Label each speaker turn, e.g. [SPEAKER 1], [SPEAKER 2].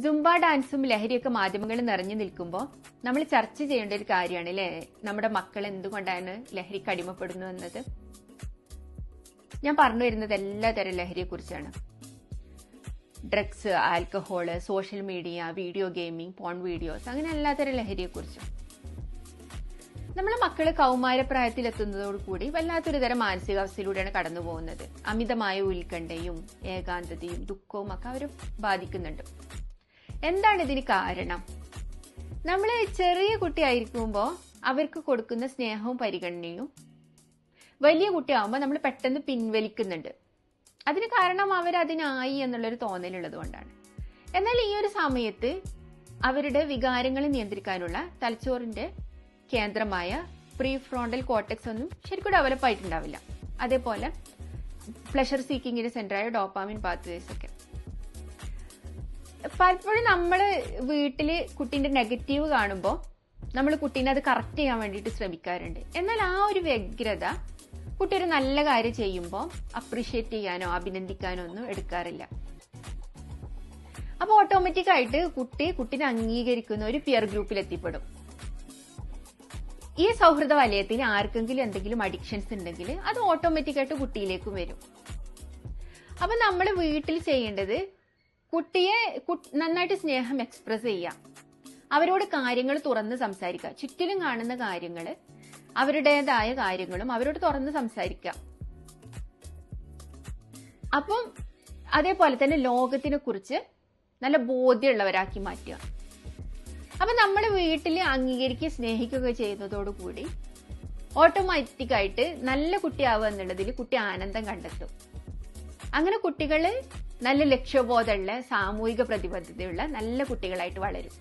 [SPEAKER 1] Zumba ഡാൻസും ലഹരിയൊക്കെ മാധ്യമങ്ങളിൽ നിറഞ്ഞു നിൽക്കുമ്പോൾ നമ്മൾ ചർച്ച ചെയ്യേണ്ട ഒരു കാര്യമാണ് അല്ലേ, നമ്മുടെ മക്കൾ എന്തുകൊണ്ടാണ് ലഹരിക്ക് അടിമപ്പെടുന്നു എന്നത്. ഞാൻ പറഞ്ഞു വരുന്നത് എല്ലാതരം ലഹരിയെ കുറിച്ചാണ്. Drugs, alcohol, social media, video gaming, porn videos, അങ്ങനെ എല്ലാതരം ലഹരിയെ കുറിച്ചും. നമ്മളെ മക്കള് കൗമാരപ്രായത്തിലെത്തുന്നതോടുകൂടി വല്ലാത്തൊരു തരം മാനസികാവസ്ഥയിലൂടെയാണ് കടന്നു പോകുന്നത്. അമിതമായ ഉത്കണ്ഠയും ഏകാന്തതയും ദുഃഖവും ഒക്കെ അവർ ബാധിക്കുന്നുണ്ട്. എന്താണ് ഇതിന് കാരണം? നമ്മള് ചെറിയ കുട്ടിയായിരിക്കുമ്പോൾ അവർക്ക് കൊടുക്കുന്ന സ്നേഹവും പരിഗണനയും വലിയ കുട്ടിയാവുമ്പോൾ നമ്മൾ പെട്ടെന്ന് പിൻവലിക്കുന്നുണ്ട്. അതിന് കാരണം അവരതിനായി എന്നുള്ളൊരു തോന്നലുള്ളത് കൊണ്ടാണ്. എന്നാൽ ഈ ഒരു സമയത്ത് അവരുടെ വികാരങ്ങളെ നിയന്ത്രിക്കാനുള്ള തലച്ചോറിന്റെ കേന്ദ്രമായ പ്രീ ഫ്രോണ്ടൽ കോർട്ടെക്സ് ഒന്നും ശരിക്കും ഡെവലപ്പ് ആയിട്ടുണ്ടാവില്ല. അതേപോലെ പ്ലഷർ സീക്കിങ്ങിന്റെ സെന്ററായ ഡോപ്പാമിൻ പാത്വേസ് ഒക്കെ. പലപ്പോഴും നമ്മള് വീട്ടില് കുട്ടീന്റെ നെഗറ്റീവ് കാണുമ്പോൾ നമ്മൾ കുട്ടീനെ അത് കറക്റ്റ് ചെയ്യാൻ വേണ്ടിയിട്ട് ശ്രമിക്കാറുണ്ട്. എന്നാൽ ആ ഒരു വ്യഗ്രത കുട്ടി ഒരു നല്ല കാര്യം ചെയ്യുമ്പോൾ അപ്രീഷിയേറ്റ് ചെയ്യാനോ അഭിനന്ദിക്കാനോ ഒന്നും എടുക്കാറില്ല. അപ്പൊ ഓട്ടോമാറ്റിക് ആയിട്ട് കുട്ടീനെ അംഗീകരിക്കുന്ന ഒരു പിയർ ഗ്രൂപ്പിൽ എത്തിപ്പെടും. ഈ സൗഹൃദ വലയത്തിന് ആർക്കെങ്കിലും എന്തെങ്കിലും അഡിക്ഷൻസ് ഉണ്ടെങ്കിൽ അത് ഓട്ടോമാറ്റിക് ആയിട്ട് കുട്ടിയിലേക്കും വരും. അപ്പൊ നമ്മൾ വീട്ടിൽ ചെയ്യേണ്ടത് കുട്ടിയെ നന്നായിട്ട് സ്നേഹം എക്സ്പ്രസ് ചെയ്യാം, അവരോട് കാര്യങ്ങൾ തുറന്ന് സംസാരിക്കുക. ചുറ്റിലും കാണുന്ന കാര്യങ്ങൾ, അവരുടേതായ കാര്യങ്ങളും അവരോട് തുറന്ന് സംസാരിക്കാം. അപ്പം അതേപോലെ തന്നെ ലോകത്തിനെ കുറിച്ച് നല്ല ബോധ്യമുള്ളവരാക്കി മാറ്റുക. അപ്പൊ നമ്മൾ വീട്ടിൽ അംഗീകരിക്കുക, സ്നേഹിക്കുകയൊക്കെ ചെയ്യുന്നതോടുകൂടി ഓട്ടോമാറ്റിക് ആയിട്ട് നല്ല കുട്ടിയാവുക എന്നുള്ളതിൽ കുട്ടി ആനന്ദം കണ്ടെത്തും. അങ്ങനെ കുട്ടികള് നല്ല ലക്ഷ്യബോധമുള്ള, സാമൂഹിക പ്രതിബദ്ധതയുള്ള നല്ല കുട്ടികളായിട്ട് വളരും.